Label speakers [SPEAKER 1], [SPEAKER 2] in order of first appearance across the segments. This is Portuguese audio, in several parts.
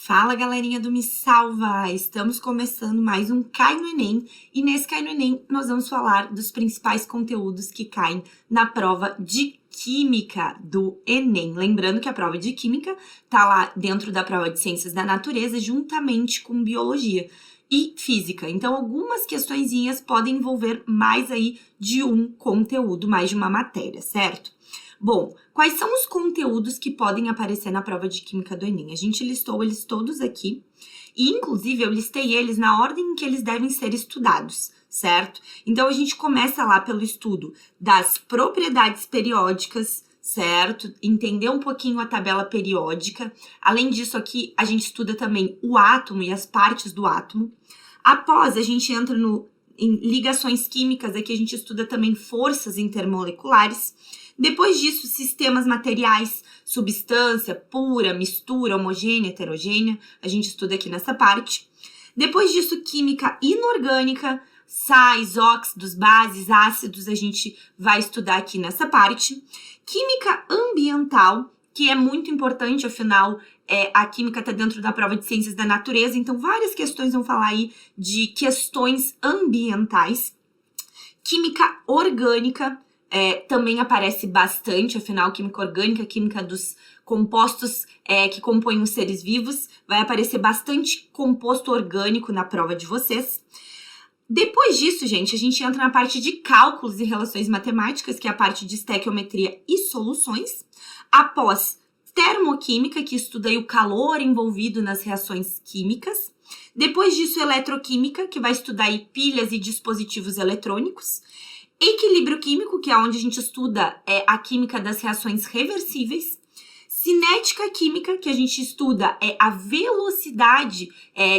[SPEAKER 1] Fala, galerinha do Me Salva! Estamos começando mais um Cai no Enem e nesse Cai no Enem nós vamos falar dos principais conteúdos que caem na prova de Química do Enem. Lembrando que a prova de Química tá lá dentro da prova de Ciências da Natureza juntamente com Biologia e Física. Então, algumas questõezinhas podem envolver mais aí de um conteúdo, mais de uma matéria, certo? Bom, quais são os conteúdos que podem aparecer na prova de Química do Enem? A gente listou eles todos aqui e, inclusive, eu listei eles na ordem em que eles devem ser estudados, certo? Então, a gente começa lá pelo estudo das propriedades periódicas, certo? Entender um pouquinho a tabela periódica. Além disso, aqui, a gente estuda também o átomo e as partes do átomo. Após, a gente entra em ligações químicas, aqui a gente estuda também forças intermoleculares. Depois disso, sistemas materiais, substância, pura, mistura, homogênea, heterogênea, a gente estuda aqui nessa parte. Depois disso, química inorgânica, sais, óxidos, bases, ácidos, a gente vai estudar aqui nessa parte. Química ambiental, que é muito importante, afinal, a química está dentro da prova de Ciências da Natureza, então várias questões vão falar aí de questões ambientais. Química orgânica, também aparece bastante, afinal, química orgânica, química dos compostos que compõem os seres vivos, vai aparecer bastante composto orgânico na prova de vocês. Depois disso, gente, a gente entra na parte de cálculos e relações matemáticas, que é a parte de estequiometria e soluções. Após termoquímica, que estuda aí o calor envolvido nas reações químicas. Depois disso, eletroquímica, que vai estudar aí pilhas e dispositivos eletrônicos. Equilíbrio químico, que é onde a gente estuda a química das reações reversíveis. Cinética química, que a gente estuda a velocidade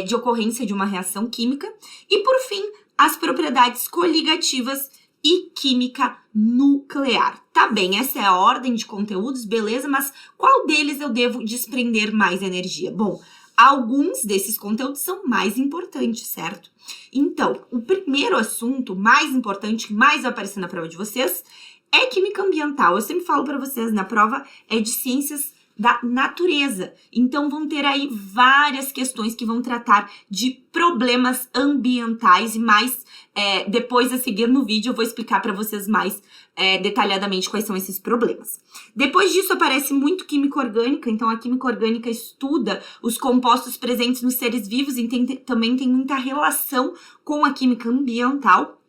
[SPEAKER 1] de ocorrência de uma reação química. E, por fim, as propriedades coligativas e química nuclear. Tá bem, essa é a ordem de conteúdos, beleza? Mas qual deles eu devo desprender mais energia? Bom, alguns desses conteúdos são mais importantes, certo? Então, o primeiro assunto mais importante, que mais vai aparecer na prova de vocês, é química ambiental. Eu sempre falo para vocês, na prova é de ciências da natureza. Então, vão ter aí várias questões que vão tratar de problemas ambientais e mais depois a seguir no vídeo eu vou explicar para vocês mais detalhadamente quais são esses problemas. Depois disso aparece muito química orgânica, então a química orgânica estuda os compostos presentes nos seres vivos e também tem muita relação com a química ambiental.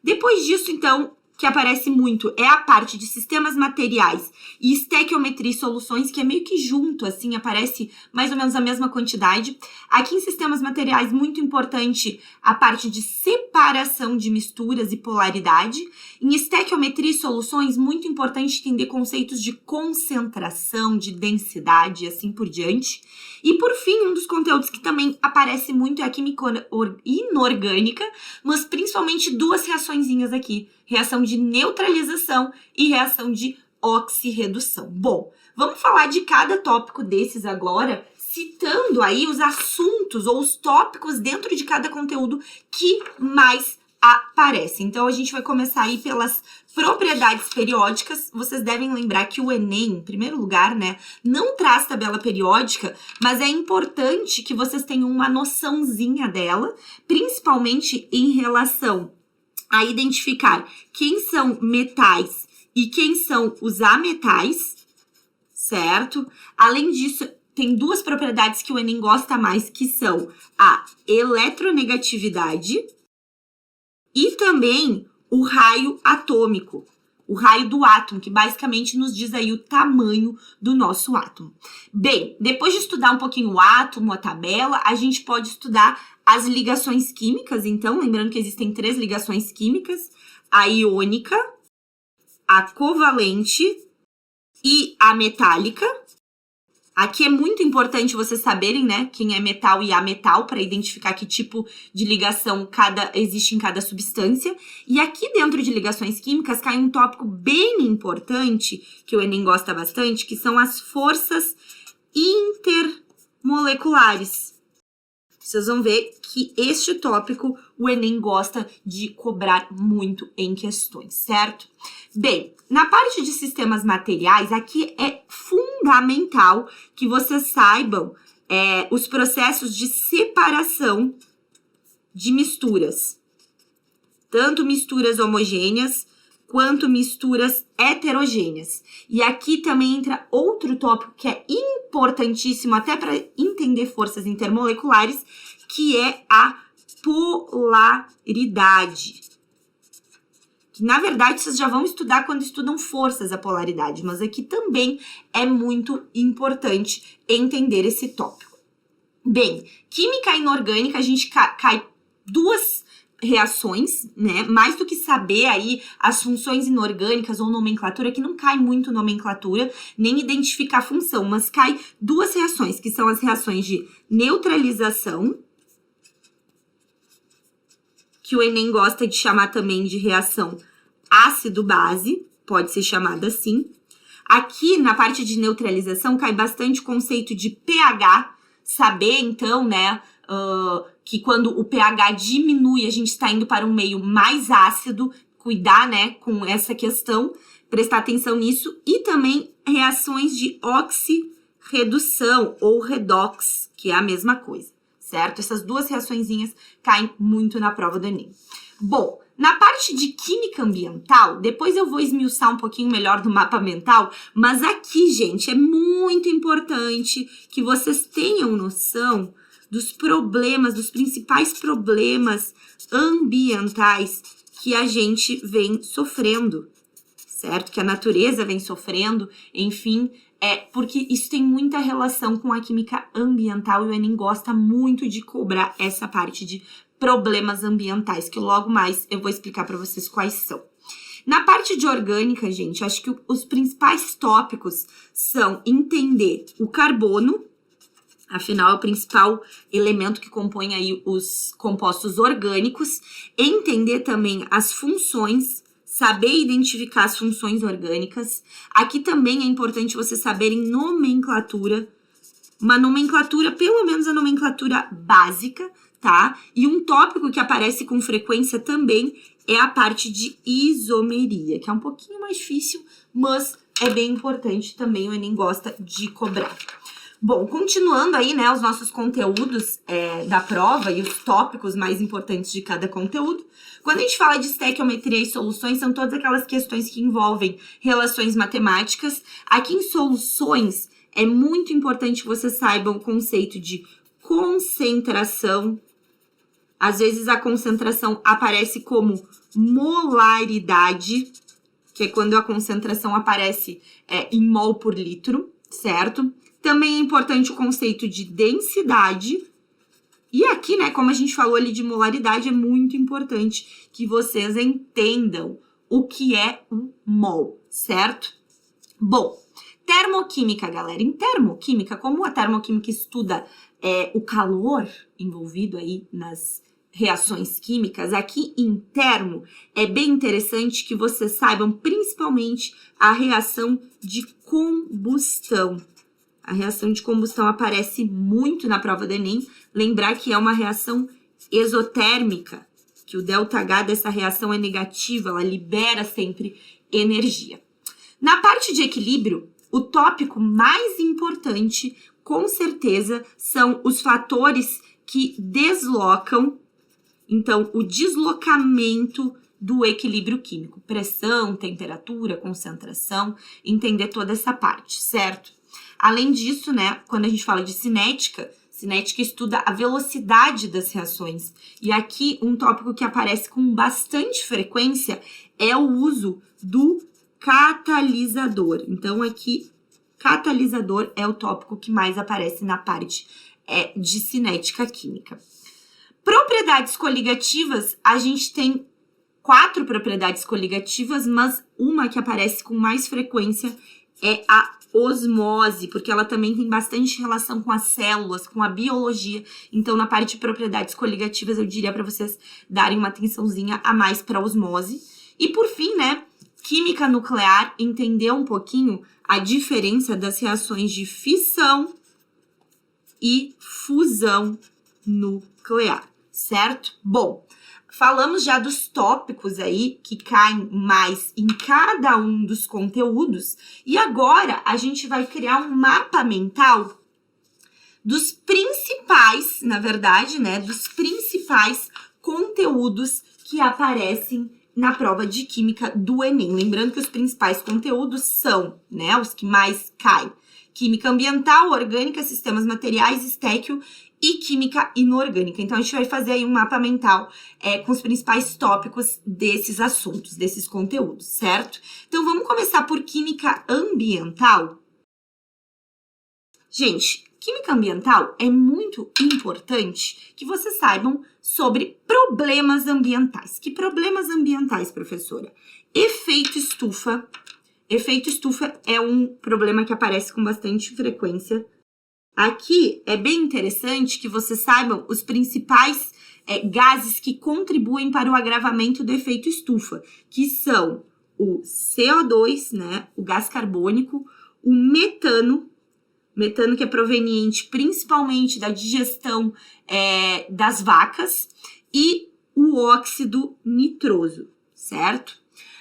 [SPEAKER 1] Depois disso, então, que aparece muito é a parte de sistemas materiais e estequiometria e soluções, que é meio que junto, assim, aparece mais ou menos a mesma quantidade. Aqui em sistemas materiais, muito importante a parte de separação de misturas e polaridade. Em estequiometria e soluções, muito importante entender conceitos de concentração, de densidade e assim por diante. E por fim, um dos conteúdos que também aparece muito é a química inorgânica, mas principalmente duas reaçõezinhas aqui. Reação de neutralização e reação de oxirredução. Bom, vamos falar de cada tópico desses agora, citando aí os assuntos ou os tópicos dentro de cada conteúdo que mais aparecem. Então, a gente vai começar aí pelas propriedades periódicas. Vocês devem lembrar que o Enem, em primeiro lugar, né, não traz tabela periódica, mas é importante que vocês tenham uma noçãozinha dela, principalmente em relação a identificar quem são metais e quem são os ametais, certo? Além disso, tem duas propriedades que o Enem gosta mais, que são a eletronegatividade e também o raio atômico, o raio do átomo, que basicamente nos diz aí o tamanho do nosso átomo. Bem, depois de estudar um pouquinho o átomo, a tabela, a gente pode estudar as ligações químicas, então, lembrando que existem 3 ligações químicas, a iônica, a covalente e a metálica. Aqui é muito importante vocês saberem, né, quem é metal e ametal, para identificar que tipo de ligação existe em cada substância. E aqui dentro de ligações químicas cai um tópico bem importante, que o Enem gosta bastante, que são as forças intermoleculares. Vocês vão ver que este tópico o Enem gosta de cobrar muito em questões, certo? Bem, na parte de sistemas materiais, aqui é fundamental que vocês saibam os processos de separação de misturas. Tanto misturas homogêneas quanto misturas heterogêneas. E aqui também entra outro tópico que é importantíssimo até para entender forças intermoleculares, que é a polaridade. Que, na verdade, vocês já vão estudar quando estudam forças a polaridade, mas aqui também é muito importante entender esse tópico. Bem, química inorgânica, a gente cai duas reações, né? Mais do que saber aí as funções inorgânicas ou nomenclatura, que não cai muito nomenclatura, nem identificar a função, mas cai duas reações, que são as reações de neutralização, que o Enem gosta de chamar também de reação ácido-base, pode ser chamada assim. Aqui, na parte de neutralização, cai bastante o conceito de pH, saber, então, né, que quando o pH diminui, a gente está indo para um meio mais ácido, cuidar, né, com essa questão, prestar atenção nisso, e também reações de oxirredução ou redox, que é a mesma coisa, certo? Essas duas reaçõezinhas caem muito na prova do Enem. Bom, na parte de química ambiental, depois eu vou esmiuçar um pouquinho melhor do mapa mental, mas aqui, gente, é muito importante que vocês tenham noção dos problemas, dos principais problemas ambientais que a gente vem sofrendo, certo? Que a natureza vem sofrendo, enfim, porque isso tem muita relação com a química ambiental e o Enem gosta muito de cobrar essa parte de problemas ambientais, que logo mais eu vou explicar para vocês quais são. Na parte de orgânica, gente, acho que os principais tópicos são entender o carbono, afinal é o principal elemento que compõe aí os compostos orgânicos, entender também as funções, saber identificar as funções orgânicas. Aqui também é importante vocês saberem nomenclatura, uma nomenclatura, pelo menos a nomenclatura básica, tá? E um tópico que aparece com frequência também é a parte de isomeria, que é um pouquinho mais difícil, mas é bem importante também, o Enem gosta de cobrar. Bom, continuando aí, né, os nossos conteúdos da prova e os tópicos mais importantes de cada conteúdo. Quando a gente fala de estequiometria e soluções, são todas aquelas questões que envolvem relações matemáticas. Aqui em soluções, é muito importante que vocês saibam o conceito de concentração. Às vezes a concentração aparece como molaridade, que é quando a concentração aparece em mol por litro, certo? Também é importante o conceito de densidade. E aqui, né, como a gente falou ali de molaridade, é muito importante que vocês entendam o que é um mol, certo? Bom, termoquímica, galera. Em termoquímica, como a termoquímica estuda o calor envolvido aí nas reações químicas, aqui em termo é bem interessante que vocês saibam principalmente a reação de combustão. A reação de combustão aparece muito na prova do Enem. Lembrar que é uma reação exotérmica, que o ΔH dessa reação é negativo, ela libera sempre energia. Na parte de equilíbrio, o tópico mais importante, com certeza, são os fatores que deslocam, então, o deslocamento do equilíbrio químico. Pressão, temperatura, concentração, entender toda essa parte, certo? Além disso, né, quando a gente fala de cinética estuda a velocidade das reações. E aqui, um tópico que aparece com bastante frequência é o uso do catalisador. Então, aqui, catalisador é o tópico que mais aparece na parte de cinética química. Propriedades coligativas, a gente tem 4 propriedades coligativas, mas uma que aparece com mais frequência é a osmose, porque ela também tem bastante relação com as células, com a biologia. Então, na parte de propriedades coligativas, eu diria para vocês darem uma atençãozinha a mais para osmose. E por fim, né, química nuclear, entender um pouquinho a diferença das reações de fissão e fusão nuclear, certo? Bom, falamos já dos tópicos aí que caem mais em cada um dos conteúdos e agora a gente vai criar um mapa mental dos principais, na verdade, né, dos principais conteúdos que aparecem na prova de Química do Enem. Lembrando que os principais conteúdos são, né, os que mais caem. Química ambiental, orgânica, sistemas materiais, estéquio e química inorgânica. Então, a gente vai fazer aí um mapa mental com os principais tópicos desses assuntos, desses conteúdos, certo? Então, vamos começar por química ambiental. Gente, química ambiental é muito importante que vocês saibam sobre problemas ambientais. Que problemas ambientais, professora? Efeito estufa. Efeito estufa é um problema que aparece com bastante frequência. Aqui é bem interessante que vocês saibam os principais gases que contribuem para o agravamento do efeito estufa, que são o CO2, né, o gás carbônico, o metano que é proveniente principalmente da digestão das vacas, e o óxido nitroso, certo?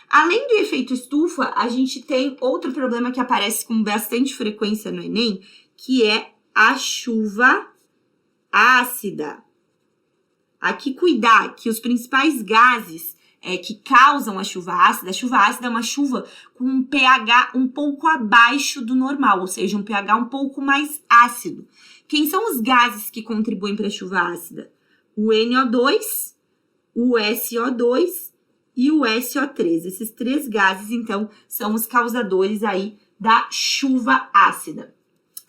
[SPEAKER 1] Além do efeito estufa, a gente tem outro problema que aparece com bastante frequência no Enem, que é a chuva ácida. Aqui cuidar que os principais gases que causam a chuva ácida é uma chuva com um pH um pouco abaixo do normal, ou seja, um pH um pouco mais ácido. Quem são os gases que contribuem para a chuva ácida? O NO2, o SO2 e o SO3. Esses três gases, então, são os causadores aí da chuva ácida.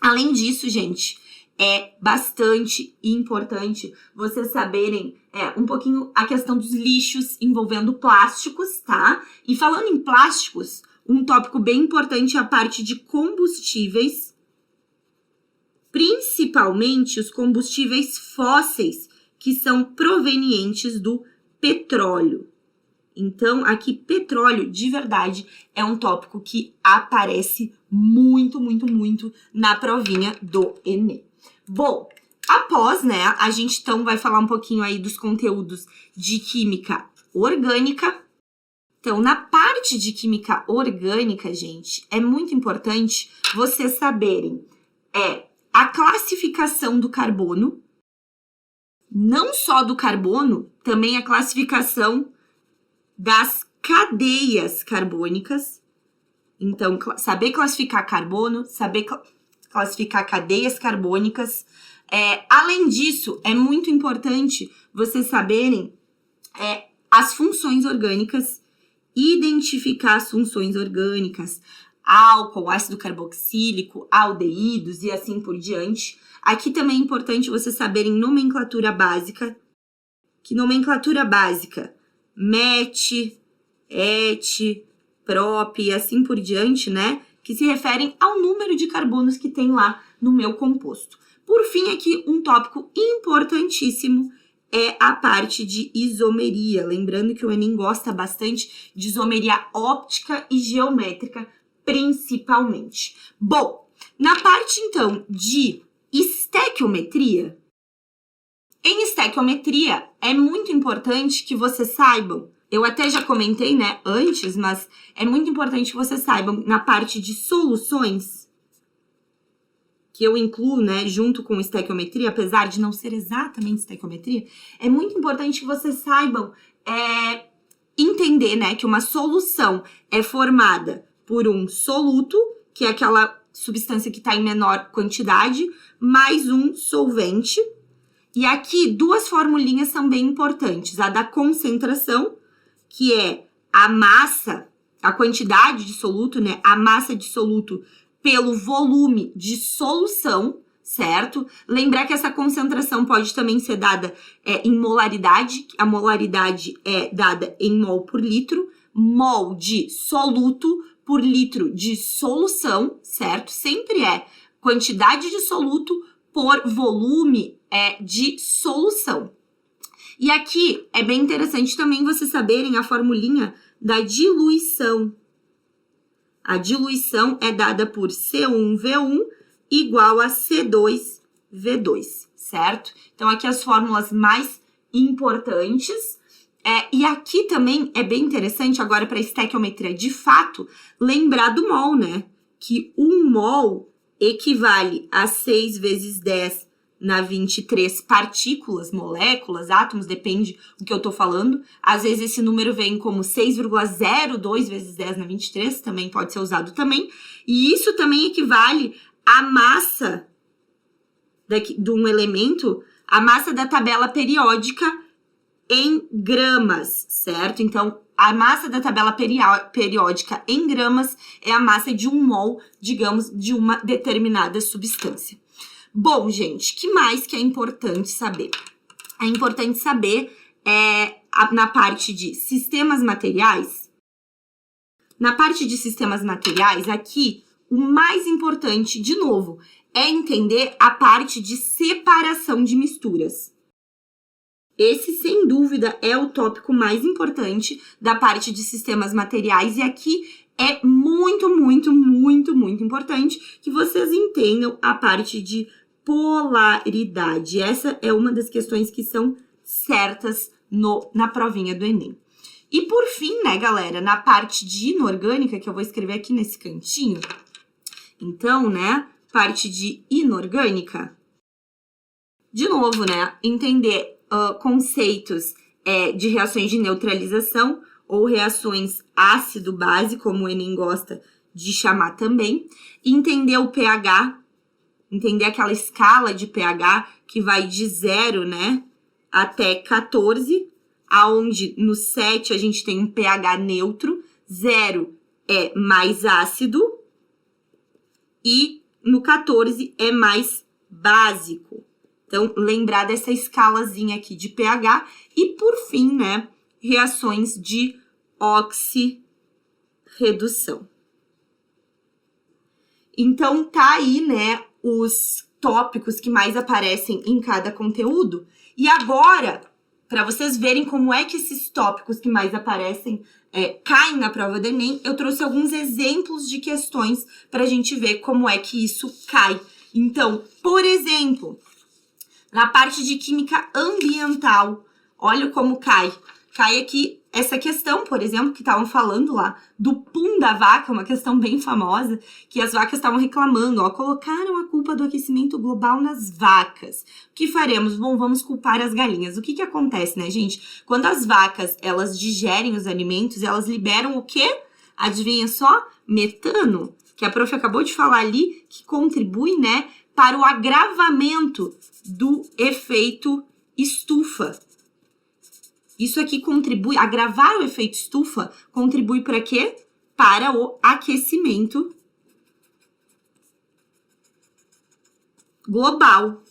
[SPEAKER 1] Além disso, gente, é bastante importante vocês saberem um pouquinho a questão dos lixos envolvendo plásticos, tá? E falando em plásticos, um tópico bem importante é a parte de combustíveis, principalmente os combustíveis fósseis, que são provenientes do petróleo. Então, aqui, petróleo, de verdade, é um tópico que aparece muito, muito, muito na provinha do Enem. Bom, após, né, a gente então vai falar um pouquinho aí dos conteúdos de química orgânica. Então, na parte de química orgânica, gente, é muito importante vocês saberem a classificação do carbono, não só do carbono, também a classificação das cadeias carbônicas. Então, saber classificar carbono, saber classificar cadeias carbônicas. Além disso, é muito importante vocês saberem as funções orgânicas, identificar as funções orgânicas, álcool, ácido carboxílico, aldeídos e assim por diante. Aqui também é importante vocês saberem nomenclatura básica, que nomenclatura básica, MET, ET, PROP e assim por diante, né? Que se referem ao número de carbonos que tem lá no meu composto. Por fim, aqui um tópico importantíssimo é a parte de isomeria. Lembrando que o Enem gosta bastante de isomeria óptica e geométrica, principalmente. Bom, na parte então de estequiometria, em estequiometria é muito importante que vocês saibam, eu até já comentei, né, antes, mas é muito importante que vocês saibam na parte de soluções, que eu incluo, né, junto com estequiometria, apesar de não ser exatamente estequiometria, é muito importante que vocês saibam entender, né, que uma solução é formada por um soluto, que é aquela substância que está em menor quantidade, mais um solvente. E aqui, duas formulinhas são bem importantes. A da concentração, que é a massa, a quantidade de soluto, né? A massa de soluto pelo volume de solução, certo? Lembrar que essa concentração pode também ser dada em molaridade. A molaridade é dada em mol por litro. Mol de soluto por litro de solução, certo? Sempre é quantidade de soluto por volume de solução. E aqui é bem interessante também vocês saberem a formulinha da diluição. A diluição é dada por C1V1 igual a C2V2, certo? Então, aqui as fórmulas mais importantes. E aqui também é bem interessante, agora para estequiometria de fato, lembrar do mol, né? Que um mol, equivale a 6 vezes 10 na 23 partículas, moléculas, átomos, depende do que eu tô falando. Às vezes esse número vem como 6,02 vezes 10 na 23, também pode ser usado também. E isso também equivale à massa de um elemento, a massa da tabela periódica em gramas, certo? Então, a massa da tabela periódica em gramas é a massa de 1 mol, digamos, de uma determinada substância. Bom, gente, que mais que é importante saber? É importante saber na parte de sistemas materiais. Na parte de sistemas materiais, aqui, o mais importante, de novo, é entender a parte de separação de misturas. Esse, sem dúvida, é o tópico mais importante da parte de sistemas materiais, e aqui é muito importante que vocês entendam a parte de polaridade. Essa é uma das questões que são certas na provinha do Enem. E por fim, né, galera, na parte de inorgânica, que eu vou escrever aqui nesse cantinho, então, né, parte de inorgânica, de novo, né, entender conceitos de reações de neutralização ou reações ácido-base, como o Enem gosta de chamar também, entender o pH, entender aquela escala de pH que vai de 0, né, até 14, aonde no 7 a gente tem um pH neutro, 0 é mais ácido e no 14 é mais básico. Então, lembrar dessa escalazinha aqui de pH e, por fim, né, reações de oxirredução. Então, tá aí, né, os tópicos que mais aparecem em cada conteúdo. E agora, para vocês verem como é que esses tópicos que mais aparecem caem na prova do Enem, eu trouxe alguns exemplos de questões para a gente ver como é que isso cai. Então, por exemplo, na parte de química ambiental, olha como cai. Cai aqui essa questão, por exemplo, que estavam falando lá do pum da vaca, uma questão bem famosa, que as vacas estavam reclamando, colocaram a culpa do aquecimento global nas vacas. O que faremos? Bom, vamos culpar as galinhas. O que acontece, né, gente? Quando as vacas, elas digerem os alimentos, elas liberam o quê? Adivinha só? Metano, que a prof acabou de falar ali, que contribui, né, para o agravamento do efeito estufa. Isso aqui contribui, agravar o efeito estufa, contribui para quê? Para o aquecimento global,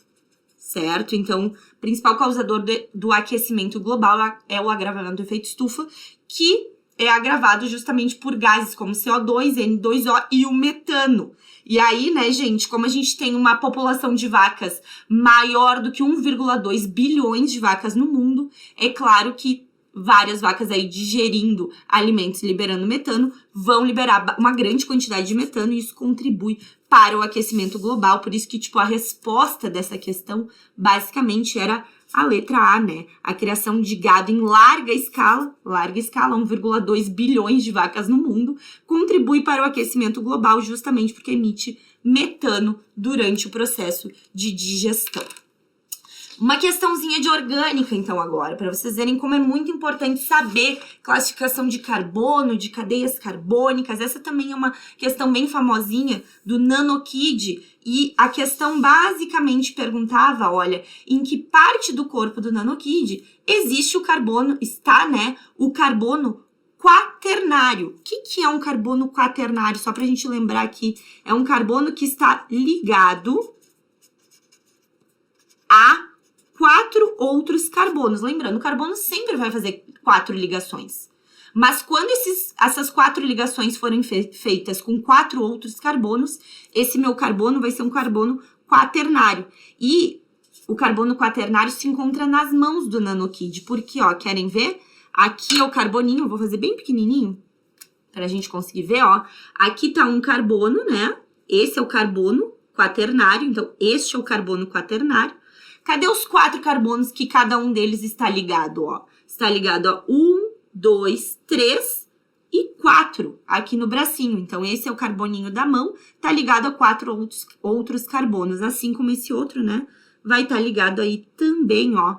[SPEAKER 1] certo? Então, o principal causador do aquecimento global é o agravamento do efeito estufa, que é agravado justamente por gases como CO2, N2O e o metano. E aí, né, gente, como a gente tem uma população de vacas maior do que 1,2 bilhões de vacas no mundo, é claro que várias vacas aí digerindo alimentos, liberando metano, vão liberar uma grande quantidade de metano e isso contribui para o aquecimento global. Por isso que, tipo, a resposta dessa questão basicamente era a letra A, né? A criação de gado em larga escala, 1,2 bilhões de vacas no mundo, contribui para o aquecimento global justamente porque emite metano durante o processo de digestão. Uma questãozinha de orgânica, então, agora, para vocês verem como é muito importante saber classificação de carbono, de cadeias carbônicas. Essa também é uma questão bem famosinha do NanoKid. E a questão basicamente perguntava, olha, em que parte do corpo do NanoKid existe o carbono, está, né, o carbono quaternário. O que é um carbono quaternário? Só para a gente lembrar aqui, é um carbono que está ligado a 4 outros carbonos. Lembrando, o carbono sempre vai fazer 4 ligações. Mas quando essas 4 ligações forem feitas com 4 outros carbonos, esse meu carbono vai ser um carbono quaternário. E o carbono quaternário se encontra nas mãos do NanoKid. Porque, ó, querem ver? Aqui é o carboninho, vou fazer bem pequenininho, para a gente conseguir ver, ó. Aqui tá um carbono, né? Esse é o carbono quaternário, então este é o carbono quaternário. Cadê os 4 carbonos que cada um deles está ligado, ó? Está ligado a 1, 2, 3 e 4 aqui no bracinho. Então, esse é o carboninho da mão, tá ligado a 4 outros carbonos, assim como esse outro, né? Vai estar ligado aí também, ó,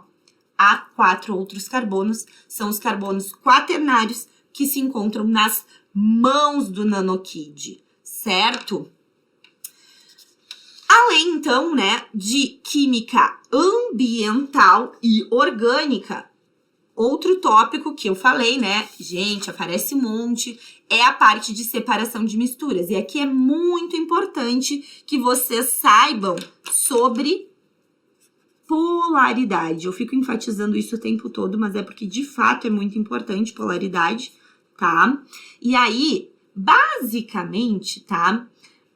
[SPEAKER 1] a 4 outros carbonos. São os carbonos quaternários que se encontram nas mãos do nanokid, certo? Além, então, né, de química ambiental e orgânica, outro tópico que eu falei, né, gente, aparece um monte, é a parte de separação de misturas. E aqui é muito importante que vocês saibam sobre polaridade. Eu fico enfatizando isso o tempo todo, mas é porque de fato é muito importante polaridade, tá? E aí, basicamente, tá?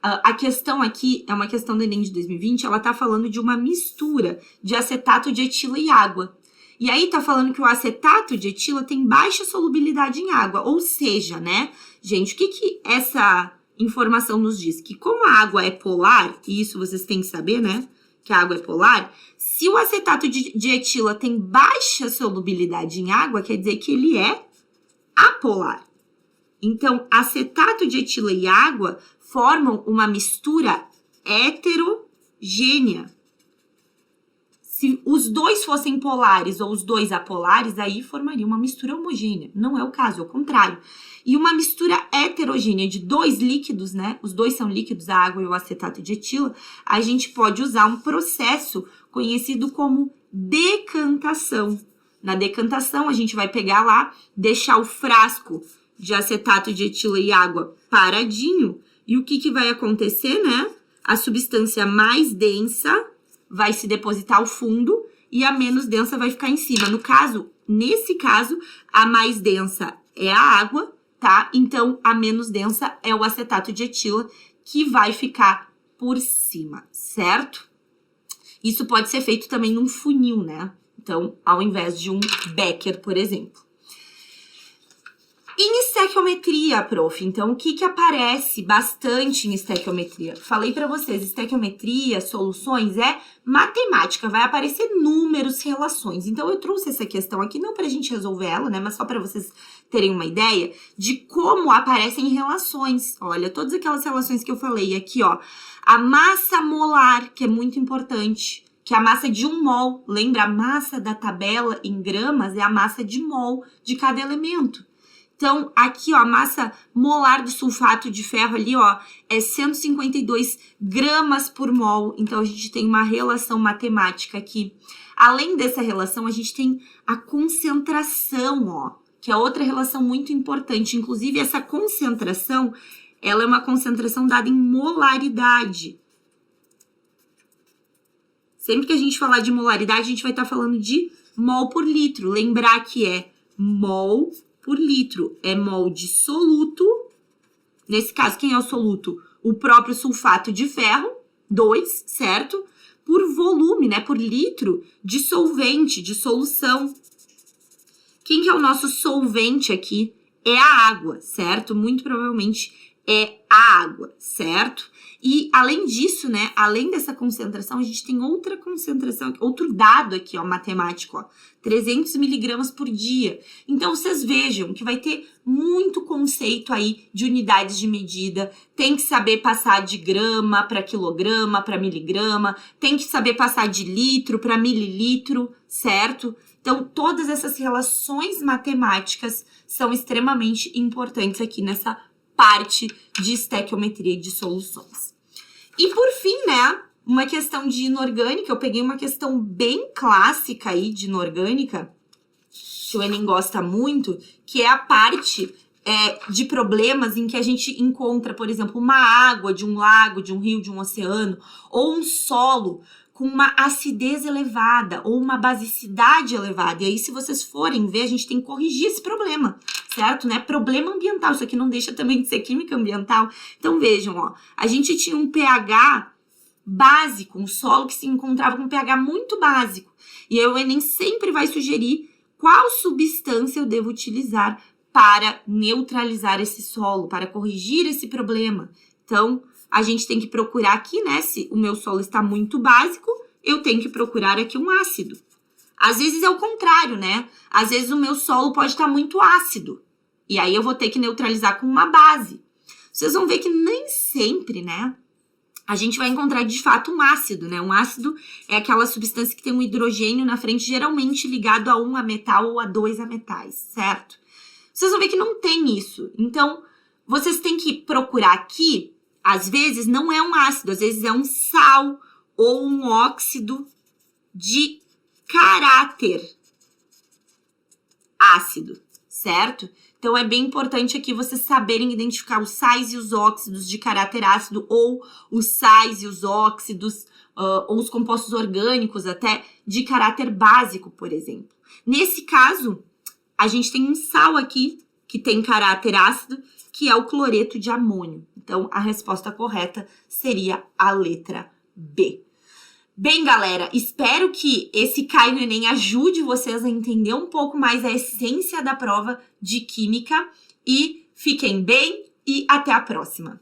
[SPEAKER 1] A questão aqui é uma questão do Enem de 2020, ela tá falando de uma mistura de acetato de etila e água. E aí tá falando que o acetato de etila tem baixa solubilidade em água, ou seja, né, gente, o que essa informação nos diz? Que como a água é polar, e isso vocês têm que saber, né, que a água é polar, se o acetato de etila tem baixa solubilidade em água, quer dizer que ele é apolar. Então, acetato de etila e água formam uma mistura heterogênea. Se os dois fossem polares ou os dois apolares, aí formaria uma mistura homogênea. Não é o caso, é o contrário. E uma mistura heterogênea de dois líquidos, né? Os dois são líquidos, a água e o acetato de etila. A gente pode usar um processo conhecido como decantação. Na decantação, a gente vai pegar lá, deixar o frasco de acetato de etila e água paradinho. E o que vai acontecer, né? A substância mais densa vai se depositar ao fundo e a menos densa vai ficar em cima. Nesse caso, a mais densa é a água, tá? Então, a menos densa é o acetato de etila que vai ficar por cima, certo? Isso pode ser feito também num funil, né? Então, ao invés de um becker, por exemplo. Em estequiometria, prof, então o que aparece bastante em estequiometria? Falei para vocês, estequiometria, soluções, é matemática, vai aparecer números, relações. Então eu trouxe essa questão aqui, não pra gente resolver ela, né, mas só para vocês terem uma ideia de como aparecem relações. Olha, todas aquelas relações que eu falei aqui, ó. A massa molar, que é muito importante, que é a massa de 1 mol. Lembra, a massa da tabela em gramas é a massa de mol de cada elemento. Então, aqui, ó, a massa molar do sulfato de ferro ali, ó, é 152 gramas por mol. Então, a gente tem uma relação matemática aqui. Além dessa relação, a gente tem a concentração, ó, que é outra relação muito importante. Inclusive, essa concentração, ela é uma concentração dada em molaridade. Sempre que a gente falar de molaridade, a gente vai estar falando de mol por litro. Lembrar que é mol por litro, é mol de soluto. Nesse caso, quem é o soluto? O próprio sulfato de ferro, 2, certo? Por volume, né? Por litro de solvente, de solução. Quem que é o nosso solvente aqui? É a água, certo? Muito provavelmente é a água, certo? E além disso, né, além dessa concentração, a gente tem outra concentração, outro dado aqui, ó, matemático, ó, 300 miligramas por dia. Então, vocês vejam que vai ter muito conceito aí de unidades de medida, tem que saber passar de grama para quilograma, para miligrama, tem que saber passar de litro para mililitro, certo? Então, todas essas relações matemáticas são extremamente importantes aqui nessa parte de estequiometria de soluções. E por fim, né, uma questão de inorgânica, eu peguei uma questão bem clássica aí de inorgânica, que o Enem gosta muito, que é a parte de problemas em que a gente encontra, por exemplo, uma água de um lago, de um rio, de um oceano, ou um solo com uma acidez elevada ou uma basicidade elevada. E aí, se vocês forem ver, a gente tem que corrigir esse problema, certo? Né? Problema ambiental, isso aqui não deixa também de ser química ambiental. Então, vejam, ó, a gente tinha um pH básico, um solo que se encontrava com um pH muito básico. E aí o Enem sempre vai sugerir qual substância eu devo utilizar para neutralizar esse solo, para corrigir esse problema. Então, a gente tem que procurar aqui, né? Se o meu solo está muito básico, eu tenho que procurar aqui um ácido. Às vezes é o contrário, né? Às vezes o meu solo pode estar muito ácido. E aí eu vou ter que neutralizar com uma base. Vocês vão ver que nem sempre, né, a gente vai encontrar de fato um ácido, né? Um ácido é aquela substância que tem um hidrogênio na frente, geralmente ligado a 1 ametal ou a 2 ametais, certo? Vocês vão ver que não tem isso. Então, vocês têm que procurar aqui, às vezes não é um ácido, às vezes é um sal ou um óxido de caráter ácido, certo? Então, é bem importante aqui vocês saberem identificar os sais e os óxidos de caráter ácido, ou os sais e os óxidos, ou os compostos orgânicos até, de caráter básico, por exemplo. Nesse caso, a gente tem um sal aqui, que tem caráter ácido, que é o cloreto de amônio. Então, a resposta correta seria a letra B. Bem, galera, espero que esse Cai no Enem ajude vocês a entender um pouco mais a essência da prova de Química e fiquem bem e até a próxima!